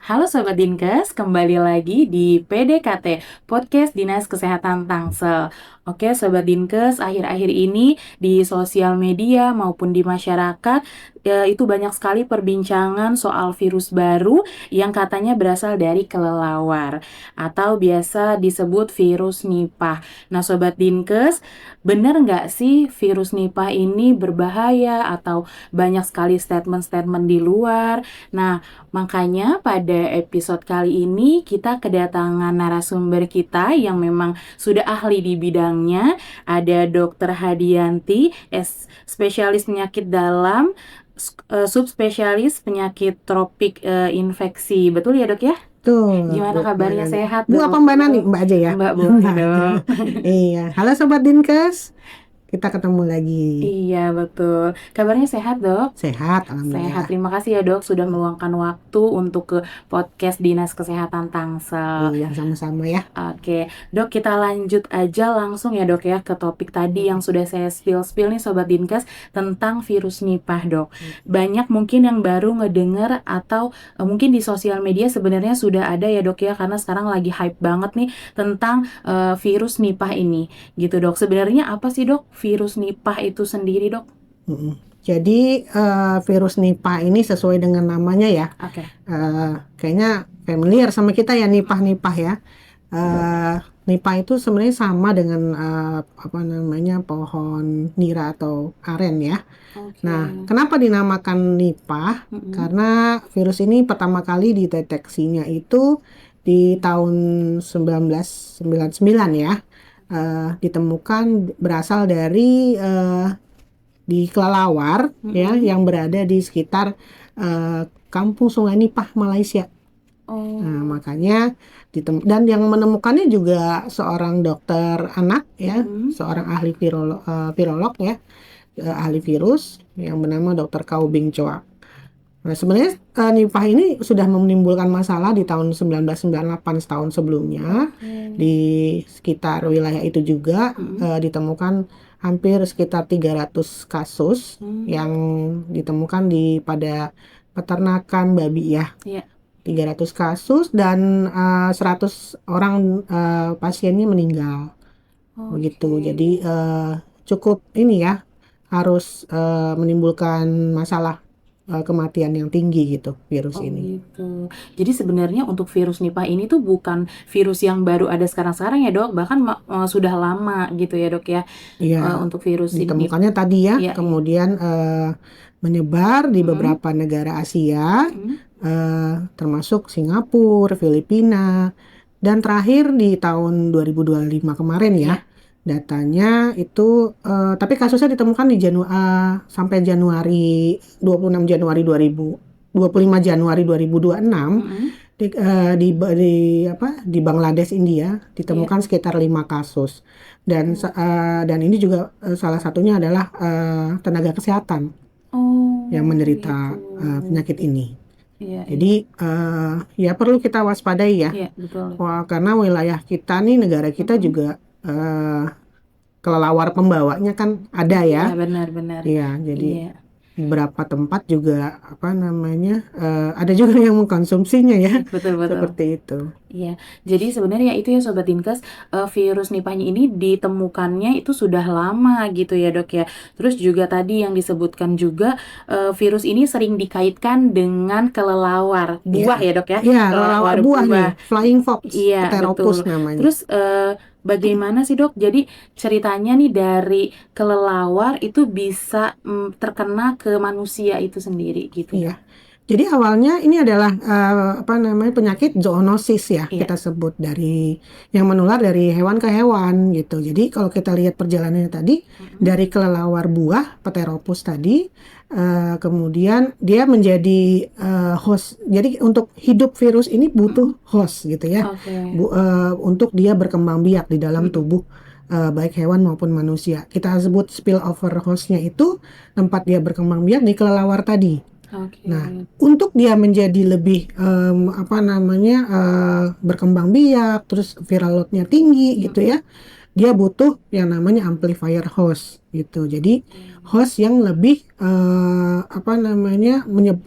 Halo Sobat Dinkes, kembali lagi di PDKT, Podcast Dinas Kesehatan Tangsel. Oke Sobat Dinkes, akhir-akhir ini di sosial media maupun di masyarakat itu banyak sekali perbincangan soal virus baru yang katanya berasal dari kelelawar atau biasa disebut virus Nipah. Nah Sobat Dinkes, benar nggak sih virus Nipah ini berbahaya atau banyak sekali statement-statement di luar? Nah, makanya pada episode kali ini kita kedatangan narasumber kita yang memang sudah ahli di bidangnya. Ada Dr. Hadianti, spesialis penyakit dalam, subspesialis penyakit tropik infeksi. Betul ya dok ya? Tuh, Gimana Bu, Mbak kabarnya, Nani. sehat Bu apa dok? Mbak Nani? Mbak aja ya. Mbak boleh dok. Iya, halo Sobat Dinkes. Kita ketemu lagi. Iya betul. Kabarnya sehat dok? Sehat, Sehat, alhamdulillah. terima kasih ya dok sudah meluangkan waktu untuk ke podcast Dinas Kesehatan Tangsel. Iya, sama-sama ya. Oke, dok kita lanjut aja langsung ya dok ya ke topik tadi yang sudah saya spill nih Sobat Dinkes tentang virus Nipah dok. Banyak mungkin yang baru ngedenger atau mungkin di sosial media sebenarnya sudah ada ya dok ya, karena sekarang lagi hype banget nih tentang virus Nipah ini gitu dok. Sebenarnya apa sih dok virus Nipah itu sendiri dok? Mm-mm. Jadi virus Nipah ini sesuai dengan namanya ya. Oke. Kayaknya familiar sama kita ya, Nipah-Nipah ya. Eh, Nipah itu sebenarnya sama dengan apa namanya, pohon nira atau aren ya. Oke. Nah, kenapa dinamakan Nipah? Mm-mm. Karena virus ini pertama kali dideteksinya itu di tahun 1999 ya. Ditemukan berasal dari di kelelawar ya, Mm-mm. yang berada di sekitar kampung Sungai Nipah, Malaysia. Nah, Oh. makanya dan yang menemukannya juga seorang dokter anak ya, Mm-mm. seorang ahli virolog ya, ahli virus yang bernama Dr. Kau Bing Choa. Nah, sebenarnya Nipah ini sudah menimbulkan masalah di tahun 1998, setahun sebelumnya. Oke. Di sekitar wilayah itu juga Mm-mm. ditemukan hampir sekitar 300 kasus yang ditemukan pada peternakan babi ya. Iya. 300 kasus dan 100 orang pasiennya meninggal. Begitu. Oke. Jadi cukup ini ya, harus menimbulkan masalah kematian yang tinggi gitu virus Oh ini. gitu. Jadi sebenarnya untuk virus Nipah ini tuh bukan virus yang baru ada sekarang-sekarang ya dok, bahkan sudah lama gitu ya dok ya, Iya, untuk virus ini. ditemukannya tadi ya, Iya, iya. kemudian menyebar di Mm-mm. beberapa negara Asia, Mm-mm. termasuk Singapura, Filipina, dan terakhir di tahun 2025 kemarin ya, Iya. datanya itu, tapi kasusnya ditemukan di sampai Januari 26 Januari 25 Januari 2026 Mm-mm. di Bangladesh, India Iya. ditemukan sekitar 5 kasus dan Oh, dan ini juga salah satunya adalah tenaga kesehatan yang oh gitu. menderita penyakit ini. Iya, iya. Jadi ya perlu kita waspadai ya. Iya, betul. Wah, karena wilayah kita nih, negara kita Mm-mm. juga kelelawar pembawanya kan ada Iya, ya. benar-benar. Iya, jadi Iya. beberapa tempat juga apa namanya, ada juga yang mengkonsumsinya ya. Betul-betul. Seperti itu. Iya, jadi sebenarnya itu ya Sobat Dinkes, virus Nipahnya ini ditemukannya itu sudah lama gitu ya dok ya. Terus juga tadi yang disebutkan juga virus ini sering dikaitkan dengan kelelawar Ya, buah ya dok ya, ya kelelawar kelelawar buah nih, buah. flying fox, Iya Pteropus betul. namanya. Terus bagaimana sih dok? Jadi ceritanya nih dari kelelawar itu bisa terkena ke manusia itu sendiri gitu Iya. dok. Jadi awalnya ini adalah apa namanya, penyakit zoonosis ya, Iya. kita sebut, dari yang menular dari hewan ke hewan gitu. Jadi kalau kita lihat perjalanannya tadi Mm-mm. dari kelelawar buah Pteropus tadi, kemudian dia menjadi host. Jadi untuk hidup virus ini butuh host gitu ya, Oke. untuk dia berkembang biak di dalam Mm-mm. tubuh baik hewan maupun manusia. Kita sebut spillover hostnya itu tempat dia berkembang biak di kelelawar tadi. Oke. Nah, untuk dia menjadi lebih apa namanya, berkembang biak, terus viral load-nya tinggi gitu ya, dia butuh yang namanya amplifier host gitu. Jadi host yang lebih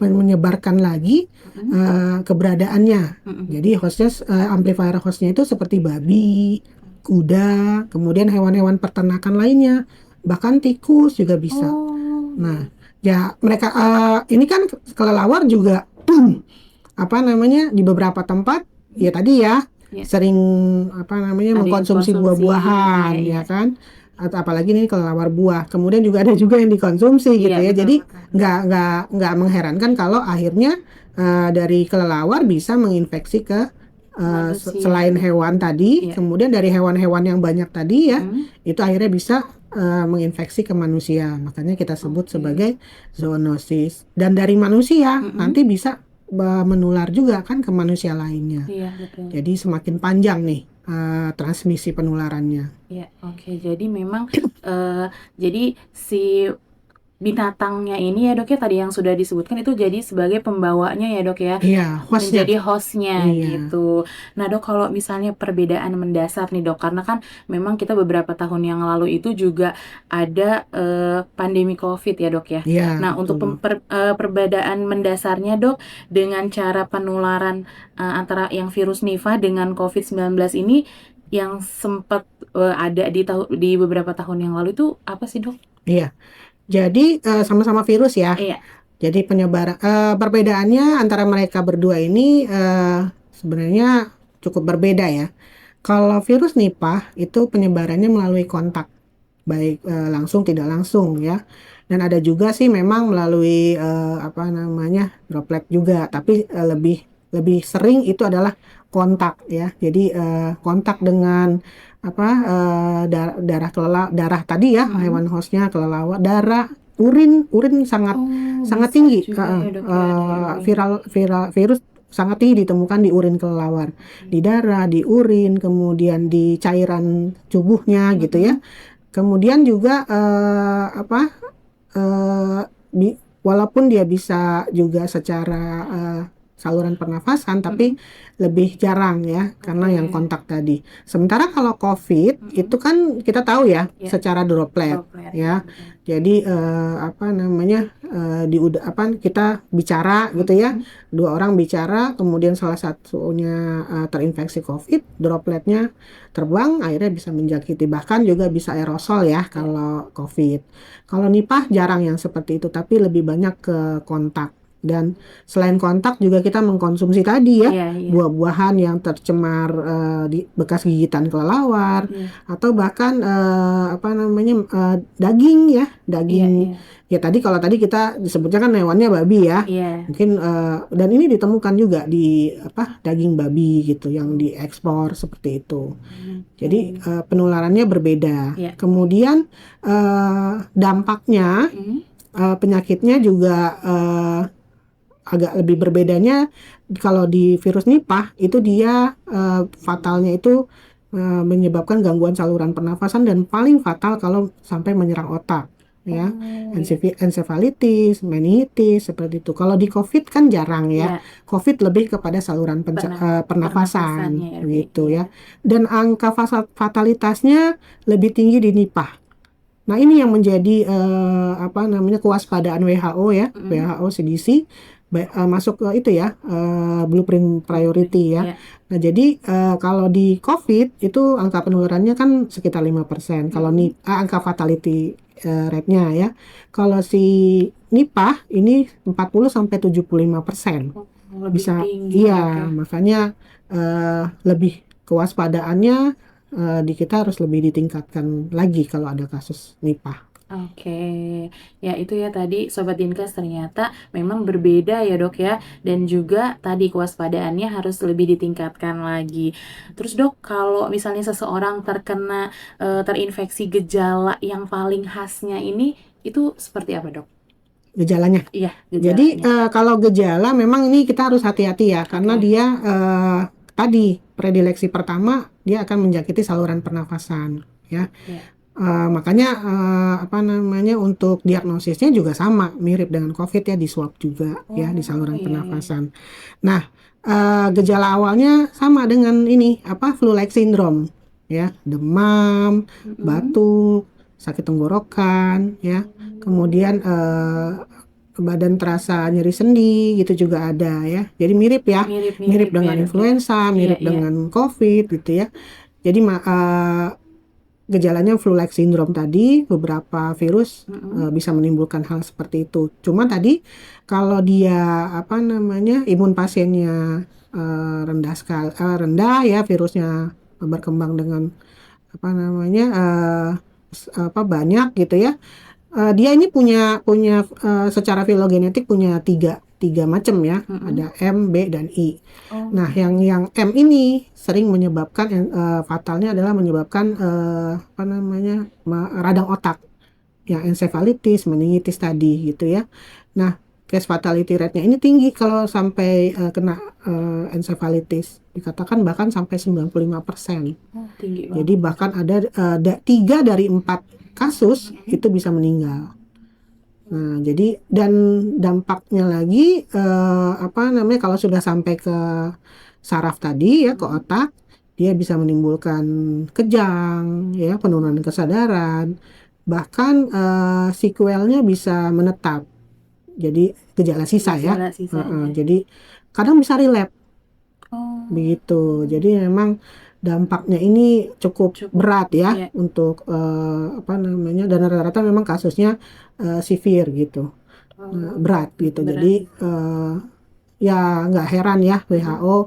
menyebarkan lagi keberadaannya. Mm-mm. Jadi amplifier hostnya itu seperti babi, kuda, kemudian hewan-hewan peternakan lainnya, bahkan tikus juga bisa. Oh, Nah, ya mereka ini kan kelelawar juga di beberapa tempat ya tadi ya ya. sering Ada yang mengkonsumsi konsumsi, buah-buahan iya, iya. ya kan, atau apalagi nih kelelawar buah, kemudian juga ada juga yang dikonsumsi Iya, gitu ya. betul, Jadi betul. nggak mengherankan kalau akhirnya dari kelelawar bisa menginfeksi ke Manusia, selain hewan tadi, iya. kemudian dari hewan-hewan yang banyak tadi ya Mm-mm. itu akhirnya bisa menginfeksi ke manusia. Makanya kita sebut Oke. sebagai zoonosis. Dan dari manusia Mm-mm. nanti bisa menular juga kan ke manusia lainnya. Iya, betul. Jadi semakin panjang nih transmisi penularannya. Iya, oke. Jadi memang jadi si binatangnya ini ya dok ya, tadi yang sudah disebutkan itu jadi sebagai pembawanya ya dok ya, Iya, hostnya. menjadi hostnya Iya, gitu. Nah dok, kalau misalnya perbedaan mendasar nih dok, karena kan memang kita beberapa tahun yang lalu itu juga ada pandemi COVID ya dok ya. iya Nah betul. untuk perbedaan mendasarnya dok, dengan cara penularan antara yang virus Nipah dengan COVID-19 ini yang sempat ada di beberapa tahun yang lalu itu apa sih dok? Iya. Jadi sama-sama virus ya. Iya. Jadi perbedaannya antara mereka berdua ini sebenarnya cukup berbeda ya. Kalau virus Nipah itu penyebarannya melalui kontak, baik langsung tidak langsung ya. Dan ada juga sih memang melalui droplet juga, tapi lebih lebih sering itu adalah kontak ya. Jadi kontak dengan darah tadi ya, Mm-mm. hewan hostnya kelelawar, darah, urin sangat Oh, sangat bisa tinggi. juga ya dok ya dari urin. Viral virus sangat tinggi ditemukan di urin kelelawar, di darah, di urin, kemudian di cairan tubuhnya gitu ya. Mm-mm. Kemudian juga eh, walaupun dia bisa juga secara saluran pernafasan, tapi Mm-mm. lebih jarang ya karena yang Oke. kontak tadi. Sementara kalau COVID Mm-mm. itu kan kita tahu ya Ya, secara droplet droplet ya ya. betul. Jadi kita bicara gitu ya, Mm-mm. dua orang bicara, kemudian salah satunya terinfeksi COVID, dropletnya terbang, akhirnya bisa menjangkiti, bahkan juga bisa aerosol ya Ya, kalau COVID. Kalau Nipah jarang yang seperti itu, tapi lebih banyak ke kontak. Dan selain kontak juga kita mengkonsumsi tadi ya, iya, iya, buah-buahan yang tercemar di bekas gigitan kelelawar, iya, atau bahkan daging ya, iya, daging iya, ya tadi, kalau tadi kita disebutnya kan hewannya babi ya. iya. Mungkin dan ini ditemukan juga di daging babi gitu yang diekspor seperti itu. Jadi Oke. penularannya berbeda. Iya. Kemudian dampaknya Mm. penyakitnya juga agak lebih berbedanya. Kalau di virus Nipah itu dia fatalnya itu menyebabkan gangguan saluran pernafasan dan paling fatal kalau sampai menyerang otak ya. Oh, iya. Ensefalitis, meningitis seperti itu. Kalau di COVID kan jarang ya. Iya, COVID lebih kepada saluran pernafasan pernafasannya ya, Bi. gitu Iya. ya. Dan angka fatalitasnya lebih tinggi di Nipah. Nah, ini yang menjadi kewaspadaan WHO ya, Mm. WHO CDC masuk ke itu ya, blueprint priority ya. Iya. Nah, jadi kalau di COVID itu angka penularannya kan sekitar 5%. Kalau Mm. angka fatality rate-nya ya. Kalau si Nipah ini 40 sampai 75%. Oh, lebih Bisa, tinggi ya, dok iya, ya. makanya lebih kewaspadaannya di kita harus lebih ditingkatkan lagi kalau ada kasus Nipah. Oke, ya itu ya tadi Sobat Dinkes, ternyata memang berbeda ya dok ya. Dan juga tadi kewaspadaannya harus lebih ditingkatkan lagi. Terus dok, kalau misalnya seseorang terinfeksi, gejala yang paling khasnya ini itu seperti apa dok? Gejalanya. Iya, Jadi gejalanya. kalau gejala memang ini kita harus hati-hati ya, karena Oke, dia tadi predileksi pertama dia akan menjangkiti saluran pernafasan ya. ya. Makanya untuk diagnosisnya juga sama, mirip dengan COVID ya, di swab juga ya di Oh saluran iya, iya. pernafasan. Nah, gejala awalnya sama dengan ini flu-like syndrome ya, demam, Mm-mm. batuk, sakit tenggorokan, ya. Kemudian badan terasa nyeri sendi gitu juga ada ya. Jadi mirip ya, mirip Mirip-mirip ya dengan dok ya. influenza, Iya, mirip iya. dengan COVID gitu ya. Jadi gejalanya flu-like syndrome tadi, beberapa virus Mm-mm. bisa menimbulkan hal seperti itu. Cuma tadi kalau dia apa namanya imun pasiennya rendah sekali, rendah ya virusnya berkembang dengan apa namanya apa banyak gitu ya. Dia ini punya secara filogenetik punya tiga tiga macam ya. Mm-mm. Ada M, B, dan I. Oh, Nah, yang M ini sering menyebabkan fatalnya adalah menyebabkan apa namanya radang otak, yang encephalitis, meningitis tadi gitu ya. Nah, case fatality rate-nya ini tinggi kalau sampai kena encephalitis. Dikatakan bahkan sampai 95%. oh tinggi Jadi banget ya dok. bahkan ada 3 dari 4 kasus itu bisa meninggal. Nah, jadi dan dampaknya lagi apa namanya kalau sudah sampai ke saraf tadi ya ke Mm-mm. otak, dia bisa menimbulkan kejang, ya penurunan kesadaran, bahkan sequelnya bisa menetap. Jadi gejala sisa ya. Gejala sisanya. Jadi kadang bisa relapse Oh, begitu. Jadi memang dampaknya ini cukup cukup berat ya ya. untuk apa namanya dan rata-rata memang kasusnya severe gitu. Oh, Berat gitu. Jadi berat. eh, ya nggak heran ya Mm-mm. WHO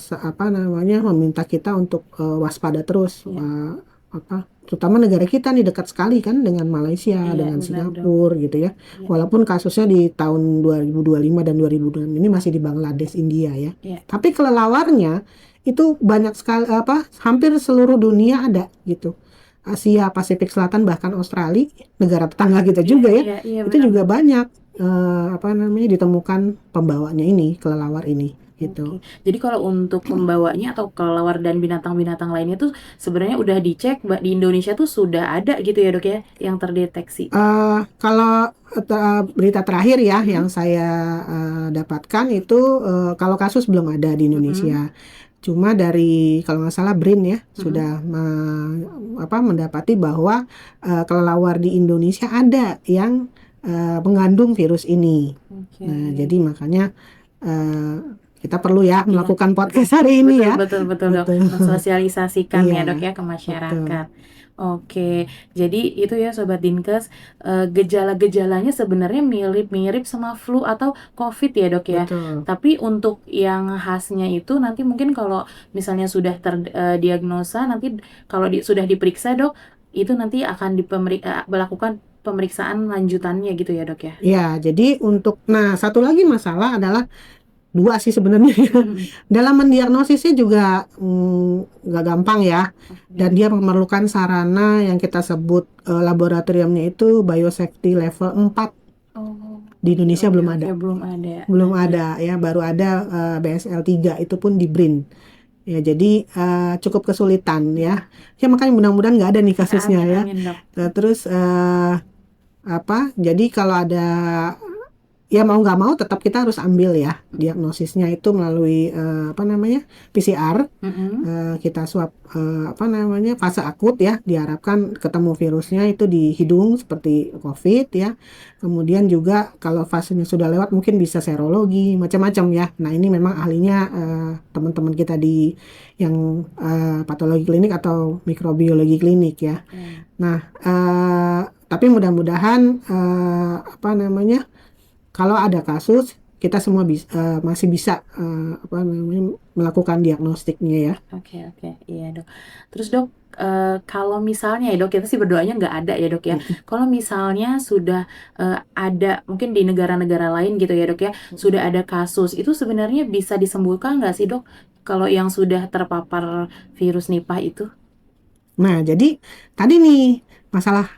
apa namanya meminta kita untuk waspada terus Iya, apa terutama negara kita nih dekat sekali kan dengan Malaysia, iya dengan benar dok. Singapura gitu ya. Iya, Walaupun kasusnya di tahun 2025 dan 2026 ini masih di Bangladesh, India ya. iya. Tapi kelelawarnya itu banyak sekali apa hampir seluruh dunia ada gitu. Asia, Pasifik Selatan bahkan Australia, negara tetangga kita Iya, juga ya. iya, iya Itu benar juga dok. banyak apa namanya ditemukan pembawanya ini kelelawar ini gitu. Oke. Jadi kalau untuk pembawanya atau kelelawar dan binatang-binatang lainnya tuh sebenarnya udah dicek di Indonesia tuh sudah ada gitu ya dok ya yang terdeteksi. Kalau berita terakhir ya yang Mm-mm. saya dapatkan itu kalau kasus belum ada di Mm-mm. Indonesia. Cuma dari kalau nggak salah BRIN ya Mm-mm. sudah apa mendapati bahwa kelelawar di Indonesia ada yang mengandung virus ini. Oke. Nah, jadi makanya eh, kita perlu ya Iya, melakukan betul. podcast hari ini Betul, ya. betul, betul, Dok. Betul. Mensosialisasikan Iya, ya, Dok ya, ke betul. masyarakat. Oke, jadi itu ya Sobat Dinkes, gejala-gejalanya sebenarnya mirip-mirip sama flu atau COVID ya, Dok ya. Betul. Tapi untuk yang khasnya itu nanti mungkin kalau misalnya sudah terdiagnosa, nanti kalau sudah diperiksa, Dok, itu nanti akan melakukan pemeriksaan lanjutannya gitu ya, Dok ya. Ya, jadi nah satu lagi masalah adalah dua sih sebenarnya ya. Mm-mm. Dalam mendiagnosisnya juga nggak gampang ya. Dan Oke. dia memerlukan sarana yang kita sebut laboratoriumnya itu biosafety level 4. Oh, Di oke, Indonesia oke, belum oke, ada. belum ada. Belum Iya. ada ya, baru ada BSL 3 itu pun di BRIN. Ya, jadi cukup kesulitan ya. Ya makanya mudah-mudahan nggak ada nih kasusnya Amin, ya. amin, Dok. Terus apa? Jadi kalau ada ya mau nggak mau tetap kita harus ambil ya diagnosisnya itu melalui apa namanya PCR. Mm-mm. Kita swab apa namanya fase akut ya diharapkan ketemu virusnya itu di hidung seperti COVID ya. Kemudian juga kalau fasenya sudah lewat mungkin bisa serologi macam-macam ya. Nah ini memang ahlinya teman-teman kita di yang patologi klinik atau mikrobiologi klinik ya. Oke. Nah tapi mudah-mudahan apa namanya kalau ada kasus kita semua masih bisa apa namanya melakukan diagnostiknya ya. Oke, oke, iya dok. Terus dok, kalau misalnya ya dok, kita sih berdoanya nggak ada ya dok ya. Kalau misalnya sudah ada, mungkin di negara-negara lain gitu ya dok ya, sudah ada kasus, itu sebenarnya bisa disembuhkan nggak sih dok? Kalau yang sudah terpapar virus Nipah itu? Nah, jadi tadi nih masalah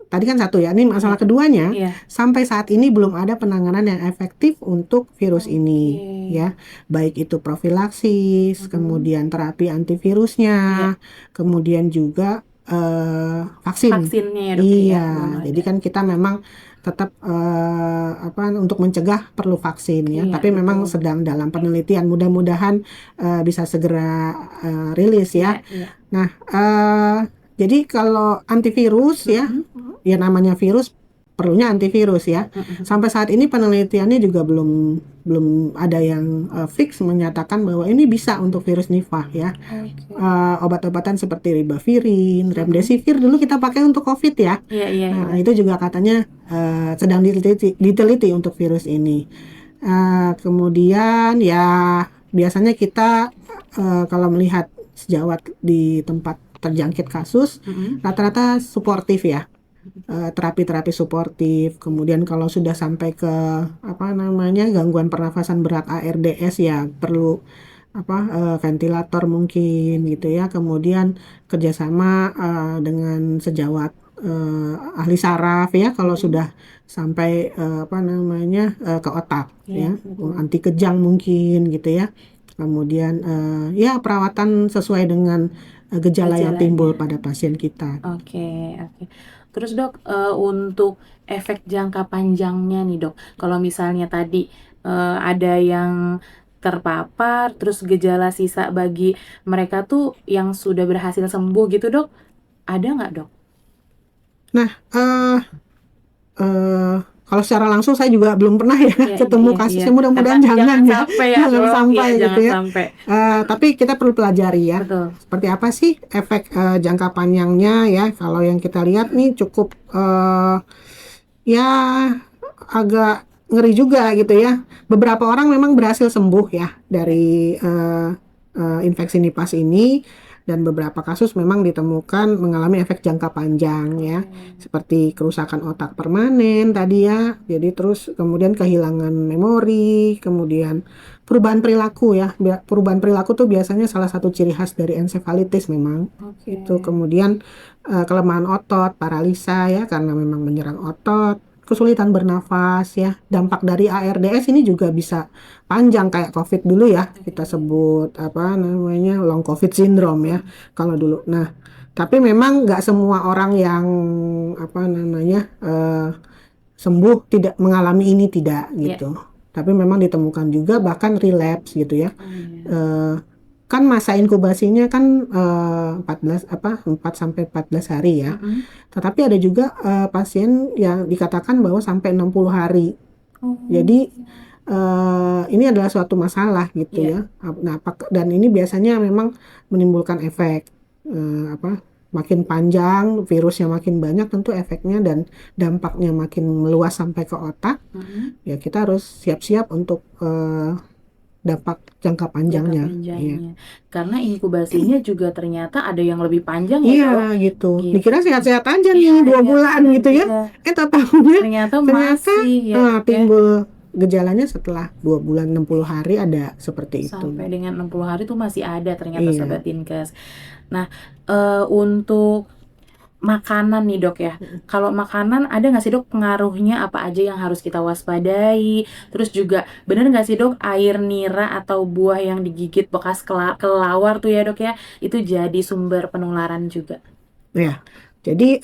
tadi kan satu ya. Ini Iya, masalah keduanya iya. sampai saat ini belum ada penanganan yang efektif untuk virus ini Oke. ya. Baik itu profilaksis, Mm-mm. kemudian terapi antivirusnya, Iya, kemudian juga vaksin. vaksinnya ya dok Iya, ya, belum jadi ada. kan kita memang tetap untuk mencegah perlu vaksin ya. Iya, Tapi memang betul. sedang dalam penelitian. Mudah-mudahan bisa segera rilis ya. Iya, iya. Nah, jadi kalau antivirus ya, Mm-mm. ya namanya virus perlunya antivirus ya. Mm-mm. Sampai saat ini penelitiannya juga belum belum ada yang fix menyatakan bahwa ini bisa untuk virus Nipah ya. Oke. Obat-obatan seperti ribavirin, Mm-mm. remdesivir dulu kita pakai untuk COVID ya. Iya, iya, iya. Nah, itu juga katanya sedang diteliti untuk virus ini. Kemudian ya biasanya kita kalau melihat sejawat di tempat terjangkit kasus, Mm-mm. rata-rata suportif ya, terapi-terapi suportif. Kemudian kalau sudah sampai ke gangguan pernafasan berat ARDS ya perlu ventilator mungkin gitu ya. Kemudian kerjasama dengan sejawat ahli saraf ya kalau Mm-mm. sudah sampai ke otak Iya, ya, betul. anti kejang mungkin gitu ya. Kemudian ya perawatan sesuai dengan gejala yang Gejalanya. timbul pada pasien kita. Oke, oke. Terus dok, untuk efek jangka panjangnya nih dok, kalau misalnya tadi ada yang terpapar, terus gejala sisa bagi mereka tuh yang sudah berhasil sembuh gitu dok, ada nggak dok? Nah, eh kalau secara langsung saya juga belum pernah ya Iya, iya, ketemu iya, iya. kasusnya. Karena Mudah-mudahan jangan jangan ya, sampai ya jangan dok, ya sampai gitu jangan ya. sampai. Tapi kita perlu pelajari ya, Betul. seperti apa sih efek jangka panjangnya ya. Kalau yang kita lihat nih cukup ya agak ngeri juga gitu ya. Beberapa orang memang berhasil sembuh ya Ya. dari infeksi nipah ini, dan beberapa kasus memang ditemukan mengalami efek jangka panjang ya, Oke. seperti kerusakan otak permanen tadi ya. Jadi terus kemudian kehilangan memori, kemudian perubahan perilaku ya. Perubahan perilaku tuh biasanya salah satu ciri khas dari ensefalitis memang. Oke. Itu kemudian kelemahan otot, paralisa ya karena memang menyerang otot, kesulitan bernafas ya. Dampak dari ARDS ini juga bisa panjang kayak COVID dulu ya. Kita sebut long COVID syndrome ya kalau dulu. Nah, tapi memang nggak semua orang yang sembuh tidak mengalami ini tidak Ya. gitu. Tapi memang ditemukan juga bahkan relapse gitu ya. Oh, iya. Eh, kan masa inkubasinya kan 4 sampai 14 hari ya. Mm-mm. Tetapi ada juga pasien yang dikatakan bahwa sampai 60 hari. Oh, Jadi ini adalah suatu masalah gitu iya. ya. Nah, dan ini biasanya memang menimbulkan efek makin panjang, virusnya makin banyak, tentu efeknya dan dampaknya makin meluas sampai ke otak. Mm-mm. Ya kita harus siap-siap untuk dampak jangka Jangka panjangnya. Iya. panjangnya. Karena inkubasinya juga ternyata ada yang lebih panjang ya Iya dok. gitu. Gitu. Dikira sehat-sehat aja Iya, nih 2 bulan iya. gitu ya. Iya. Tahunya Ternyata ternyata masih ya dok ya. timbul gejalanya setelah 2 bulan 60 hari ada seperti itu. Sampai dengan 60 hari tuh masih ada ternyata Iya. Sobat Dinkes. Nah, untuk makanan nih dok ya. Kalau makanan ada nggak sih dok pengaruhnya apa aja yang harus kita waspadai? Terus juga bener nggak sih dok air nira atau buah yang digigit bekas kelawar tuh ya dok ya, itu jadi sumber penularan juga. Ya. Jadi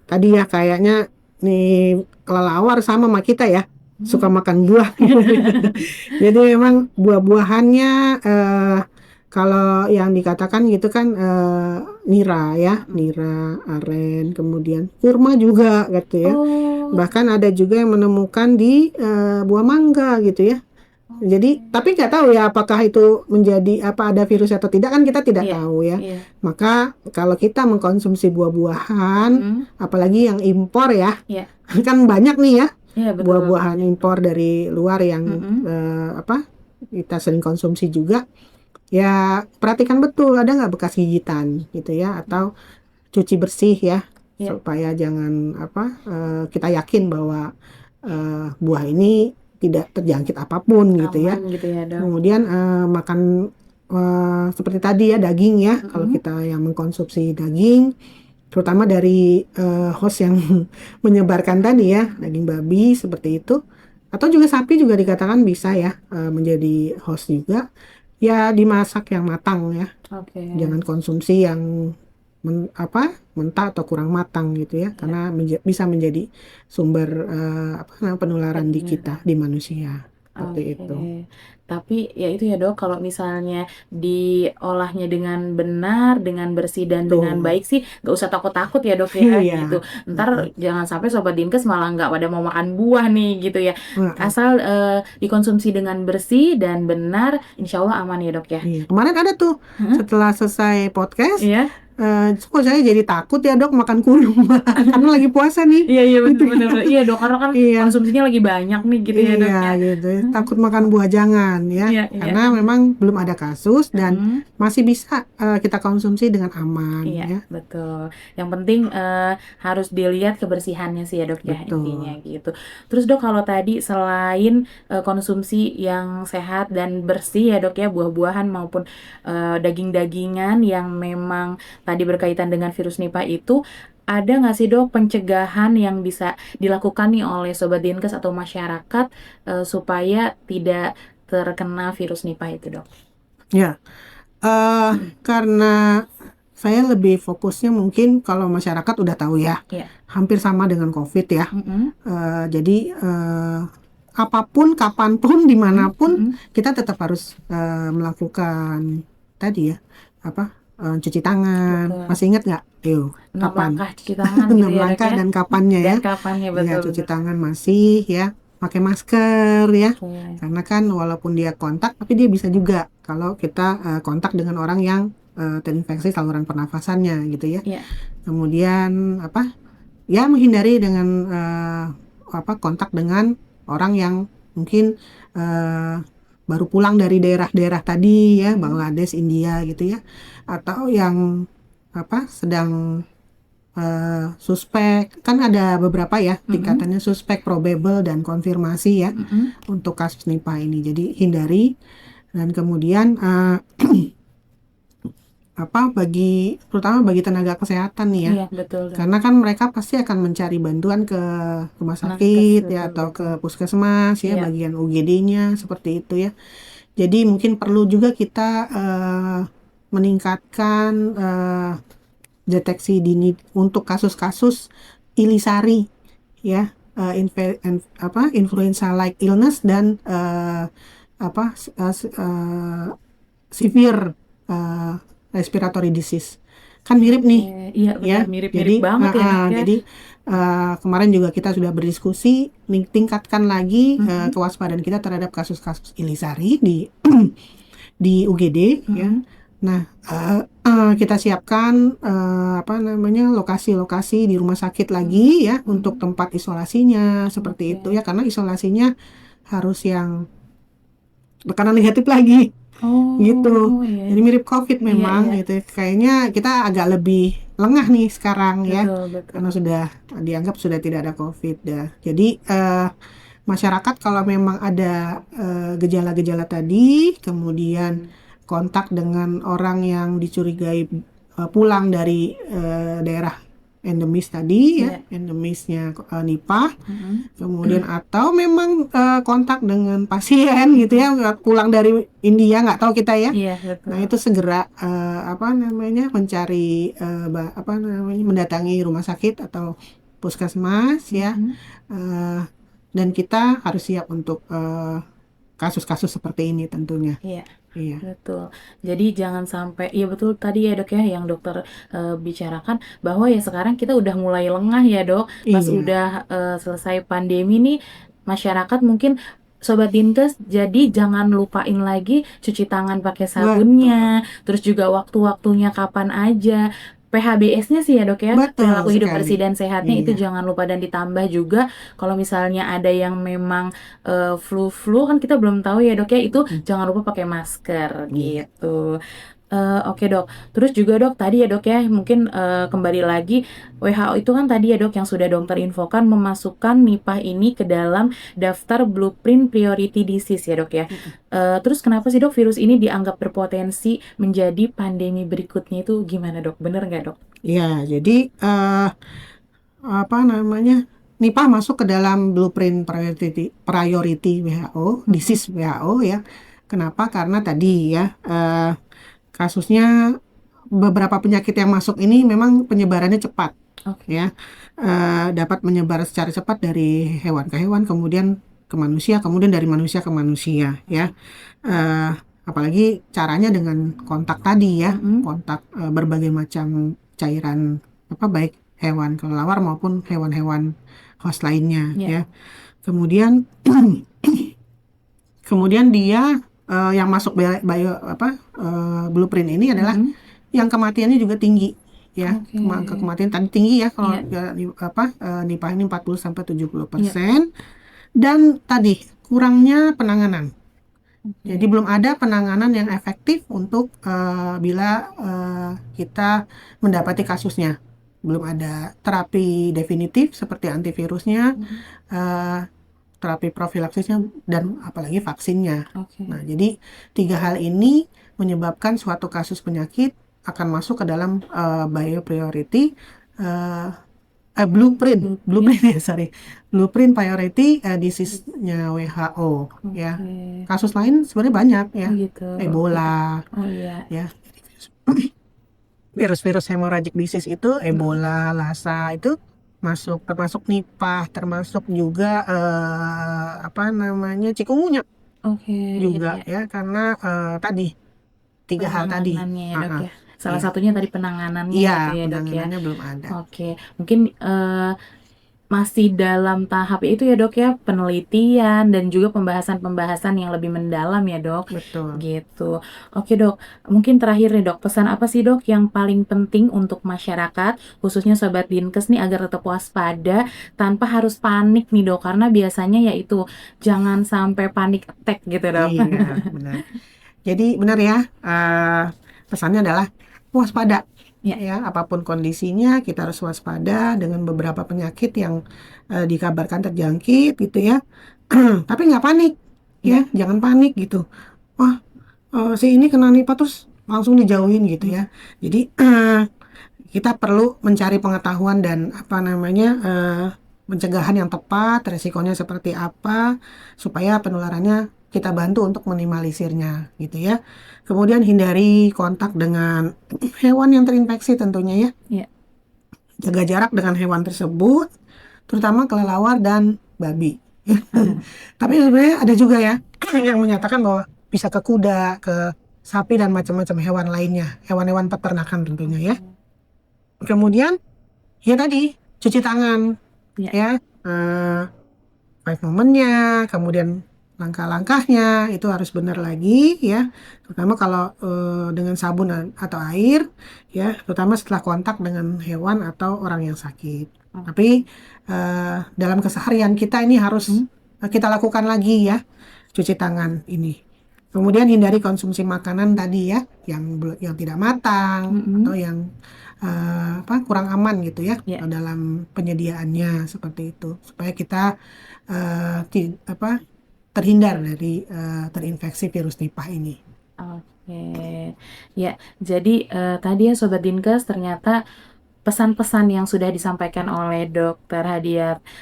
tadi ya kayaknya nih kelelawar sama kita ya. Suka makan buah. Jadi memang buah-buahannya kalau yang dikatakan gitu kan nira ya, nira, aren, kemudian kurma juga gitu ya. Oh, Bahkan ada juga yang menemukan di buah mangga gitu ya. Jadi tapi nggak tahu ya apakah itu menjadi ada virus atau tidak, kan kita tidak iya, tahu ya. iya. Maka kalau kita mengkonsumsi buah-buahan, Mm, apalagi yang impor ya, iya, kan banyak nih ya iya betul. buah-buahan impor dari luar yang Mm-mm. kita sering konsumsi juga. Ya perhatikan betul ada nggak bekas gigitan gitu ya, atau cuci bersih ya, Iya. supaya jangan kita yakin bahwa buah ini tidak terjangkit apapun gitu ya. Aman gitu ya dok. Kemudian makan seperti tadi ya daging ya. Kalau Mm-mm. kita yang mengkonsumsi daging, terutama dari host yang menyebarkan tadi ya, daging babi seperti itu, atau juga sapi juga dikatakan bisa ya menjadi host juga. Ya dimasak yang matang ya. Oke. Jangan konsumsi yang mentah atau kurang matang gitu ya, karena bisa menjadi sumber penularan di kita, di manusia seperti Oke, itu. tapi ya itu ya dok, kalau misalnya diolahnya dengan benar, dengan bersih dan dengan Tuh. baik sih, nggak usah takut-takut ya dok ya Iya. gitu. Heeh. Ntar jangan sampai sobat dinkes malah nggak pada mau makan buah nih gitu ya. Heeh. Asal dikonsumsi dengan bersih dan benar, insya Allah aman ya dok ya. Iya. Kemarin ada tuh Hah? setelah selesai podcast, Iya, kok saya jadi takut ya dok makan kurma karena lagi puasa nih, iya iya gitu bener-bener. ya. Iya dok, karena kan Iya. konsumsinya lagi banyak nih gitu ya Iya dok ya. gitu ya. Takut makan buah jangan ya, Iya iya. karena memang belum ada kasus dan Mm-mm. masih bisa kita konsumsi dengan aman Iya, ya. betul. Yang penting harus dilihat kebersihannya sih ya dok ya intinya Betul. gitu. Terus dok kalau tadi selain konsumsi yang sehat dan bersih ya dok ya buah-buahan maupun daging-dagingan yang memang tadi berkaitan dengan virus Nipah itu, ada nggak sih dok pencegahan yang bisa dilakukan nih oleh Sobat Dinkes atau masyarakat supaya tidak terkena virus Nipah itu dok? Ya, eh karena saya lebih fokusnya mungkin kalau masyarakat udah tahu ya, Iya. hampir sama dengan COVID ya. Mm-mm. Jadi apapun, kapanpun, dimanapun Mm-mm. kita tetap harus melakukan tadi ya, cuci tangan. Betul. Masih ingat nggak? Yuk, 6 kapan? langkah cuci tangan gitu 6 ya dok langkah ya. dan kapannya ya? Dan kapannya Iya, betul cuci betul. tangan masih ya, pakai masker ya. Oke. Karena kan walaupun dia kontak, tapi dia bisa juga kalau kita kontak dengan orang yang terinfeksi saluran pernafasannya gitu ya. Iya. Kemudian ya menghindari dengan kontak dengan orang yang mungkin eh, baru pulang dari daerah-daerah tadi ya, Bangladesh, India gitu ya, atau yang sedang suspek, kan ada beberapa ya tingkatannya, suspek, probable, dan konfirmasi ya Mm-mm. untuk kasus Nipah ini. Jadi hindari, dan kemudian terutama bagi tenaga kesehatan nih ya, Iya betul dok. karena kan mereka pasti akan mencari bantuan ke rumah Nakes sakit ya betul atau betul. ke puskesmas ya, Iya. bagian UGD-nya seperti itu ya. Jadi mungkin perlu juga kita meningkatkan deteksi dini untuk kasus-kasus ilisari ya, influenza like illness dan severe uh, respiratory disease. Kan mirip nih Iya benar ya. mirip-mirip Jadi banget ya dok ya. kemarin juga kita sudah berdiskusi tingkatkan lagi Mm-mm. kewaspadaan kita terhadap kasus-kasus ilisari di di UGD ya. Mm-mm. Nah, kita siapkan lokasi-lokasi di rumah sakit lagi ya untuk tempat isolasinya seperti itu Oke. ya, karena isolasinya harus yang tekanan negatif lagi gitu. Oh iya Jadi iya. mirip COVID Iya iya. memang gitu. Kayaknya kita agak lebih lengah nih sekarang ya, Betul betul. karena sudah dianggap sudah tidak ada COVID ya. Jadi masyarakat kalau memang ada gejala-gejala tadi, kemudian kontak dengan orang yang dicurigai pulang dari daerah endemis tadi ya, Iya. endemisnya Nipah, Mm-mm. kemudian atau memang kontak dengan pasien gitu ya, pulang dari India, nggak tahu kita ya. Iya betul. Nah, itu segera mencari mendatangi rumah sakit atau puskesmas ya. Mm-mm. Eh, dan kita harus siap untuk kasus-kasus seperti ini tentunya. Iya. Iya. Betul. Jadi jangan sampai, iya betul tadi ya dok ya yang dokter bicarakan bahwa ya sekarang kita udah mulai lengah ya dok. Pas Iya. udah selesai pandemi nih, masyarakat mungkin Sobat Dinkes jadi jangan lupain lagi cuci tangan pakai Betul. sabunnya, terus juga waktu-waktunya kapan aja. PHBS-nya sih ya dok ya, Betul perilaku hidup sekali. bersih dan sehatnya itu Iya. jangan lupa, dan ditambah juga kalau misalnya ada yang memang flu-flu kan kita belum tahu ya dok ya, itu jangan lupa pakai masker Iya. gitu. Oke dok, terus juga dok tadi ya dok ya mungkin kembali lagi WHO itu kan tadi ya dok yang sudah dokter infokan memasukkan Nipah ini ke dalam daftar blueprint priority disease ya dok ya. Terus kenapa sih dok virus ini dianggap berpotensi menjadi pandemi berikutnya, itu gimana dok? Bener nggak dok? Iya, jadi Nipah masuk ke dalam blueprint priority WHO, disease WHO ya. Kenapa? Karena tadi ya kasusnya beberapa penyakit yang masuk ini memang penyebarannya cepat, Oke. ya. Dapat menyebar secara cepat dari hewan ke hewan, kemudian ke manusia, kemudian dari manusia ke manusia, ya. Eh, Apalagi caranya dengan kontak tadi, ya, kontak berbagai macam cairan, baik hewan kelelawar maupun hewan-hewan host lainnya, Ya. ya. Kemudian kemudian dia yang masuk blueprint ini adalah yang kematiannya juga tinggi, ya. Oke. Angka kematian tadi tinggi, ya, kalau Iya. Nipah ini 40-70%. Dan tadi kurangnya penanganan. Jadi belum ada penanganan yang efektif untuk bila kita mendapati kasusnya. Belum ada terapi definitif seperti antivirusnya, eh, terapi profilaksisnya, dan apalagi vaksinnya. Oke. Nah, jadi 3 hal ini menyebabkan suatu kasus penyakit akan masuk ke dalam biopriority blueprint ya, sorry, blueprint priority disease-nya WHO, ya. Oke. Kasus lain sebenarnya banyak, ya. Oh gitu. Ebola, Oh iya. ya. Virus-virus hemorrhagic disease itu, Ebola, Lassa itu termasuk Nipah, termasuk juga chikungunya Oke. juga, Iya. ya, karena tadi 3 hal tadi. Penanganannya ya dok ya. Salah Iya, satunya tadi penanganannya iya, gitu ya dok ya. penanganannya belum ada. Oke, mungkin masih dalam tahap itu ya dok ya, penelitian dan juga pembahasan-pembahasan yang lebih mendalam ya dok. Betul. Gitu. Oke dok, mungkin terakhir nih dok, pesan apa sih dok yang paling penting untuk masyarakat, khususnya Sobat Dinkes nih, agar tetap waspada tanpa harus panik nih dok, karena biasanya yaitu jangan sampai panik attack gitu dok. Iya, benar. Jadi benar, ya, pesannya adalah waspada. Ya. Ya, apapun kondisinya kita harus waspada dengan beberapa penyakit yang dikabarkan terjangkit, gitu ya. Tapi nggak panik, ya, jangan panik gitu. Wah, si ini kena nipah terus langsung dijauhin gitu, ya. Jadi kita perlu mencari pengetahuan dan pencegahan yang tepat, resikonya seperti apa, supaya penularannya kita bantu untuk minimalisirnya, gitu ya. Kemudian hindari kontak dengan hewan yang terinfeksi tentunya, ya. Iya. Jaga jarak dengan hewan tersebut, terutama kelelawar dan babi. Tapi sebenarnya ada juga, ya, yang menyatakan bahwa bisa ke kuda, ke sapi, dan macam-macam hewan lainnya, hewan-hewan peternakan tentunya, ya. Kemudian, ya tadi, cuci tangan, ya, 5 momennya, kemudian langkah-langkahnya itu harus benar lagi, ya, terutama kalau dengan sabun atau air, ya, terutama setelah kontak dengan hewan atau orang yang sakit. Tapi dalam keseharian kita ini harus kita lakukan lagi, ya, cuci tangan ini. Kemudian hindari konsumsi makanan tadi, ya, yang tidak matang atau yang kurang aman gitu, ya, dalam penyediaannya, seperti itu, supaya kita terhindar dari terinfeksi virus Nipah ini. Oke, ya, jadi tadi ya Sobat Dinkes, ternyata pesan-pesan yang sudah disampaikan oleh Dokter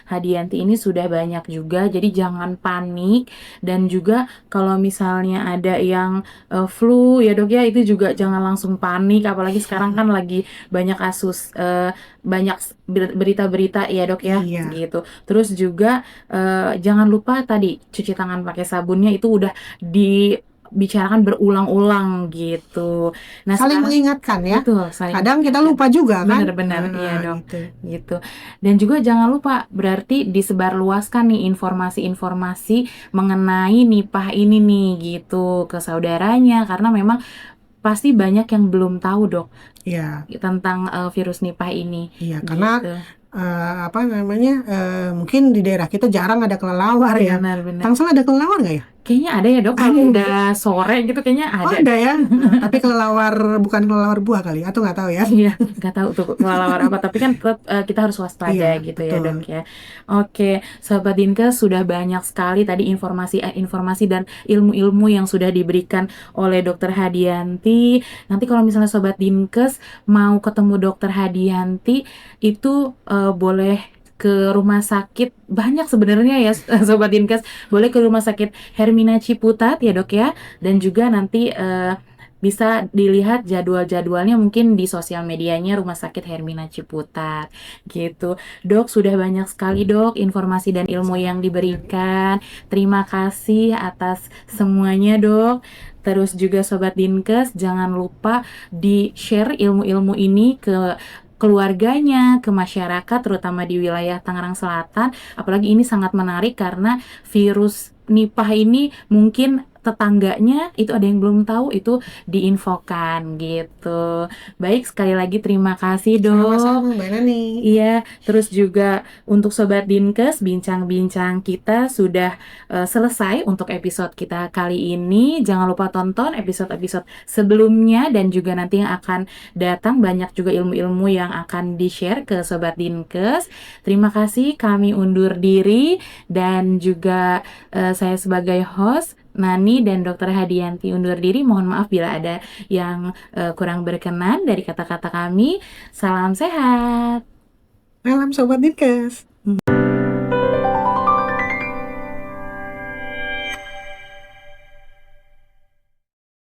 Hadianti ini sudah banyak juga, jadi jangan panik. Dan juga kalau misalnya ada yang flu ya dok ya, itu juga jangan langsung panik, apalagi sekarang kan lagi banyak kasus, banyak berita-berita ya dok ya. Iya. Gitu. Terus juga jangan lupa tadi cuci tangan pakai sabunnya, itu udah dibicarakan berulang-ulang gitu. Nah, saling sekarang mengingatkan, ya. betul, Kadang kita lupa juga, kan. Benar-benar, iya dok, gitu. Dan juga jangan lupa, berarti disebarluaskan nih informasi-informasi mengenai Nipah ini nih, gitu, ke saudaranya, karena memang pasti banyak yang belum tahu dok, Iya. tentang virus Nipah ini. Iya, karena gitu. Mungkin di daerah kita jarang ada kelelawar, ya. Benar-benar. Tangsel ada kelelawar nggak, ya? Kayaknya ada ya dok, kalau udah sore gitu kayaknya ada. Oh, ada, ya. Tapi kelelawar bukan kelelawar buah kali, atau nggak tahu, ya. Iya, nggak tahu tuh kelelawar apa, tapi kan tetap kita harus waspada, Iya, gitu betul. ya dok ya. Oke, Sobat Dinkes, sudah banyak sekali tadi informasi dan ilmu-ilmu yang sudah diberikan oleh Dokter Hadianti. Nanti kalau misalnya Sobat Dinkes mau ketemu Dokter Hadianti, itu boleh ke rumah sakit, banyak sebenarnya ya Sobat Dinkes, boleh ke rumah sakit Hermina Ciputat ya dok ya, dan juga nanti bisa dilihat jadwal-jadwalnya mungkin di sosial medianya Rumah Sakit Hermina Ciputat gitu. Dok, sudah banyak sekali Dok informasi dan ilmu yang diberikan. Terima kasih atas semuanya Dok. Terus juga Sobat Dinkes, jangan lupa di-share ilmu-ilmu ini ke keluarganya, ke masyarakat, terutama di wilayah Tangerang Selatan. Apalagi ini sangat menarik karena virus Nipah ini mungkin tetangganya itu ada yang belum tahu, itu diinfokan gitu. Baik, sekali lagi terima kasih Dok. Sama-sama Mbak Nani. Iya, terus juga untuk Sobat Dinkes, bincang-bincang kita sudah selesai untuk episode kita kali ini. Jangan lupa tonton episode-episode sebelumnya dan juga nanti yang akan datang, banyak juga ilmu-ilmu yang akan di-share ke Sobat Dinkes. Terima kasih, kami undur diri dan juga saya sebagai host Nani dan Dr. Hadianti undur diri. Mohon maaf bila ada yang kurang berkenan dari kata-kata kami. Salam sehat. Malam Sobat Dinkes.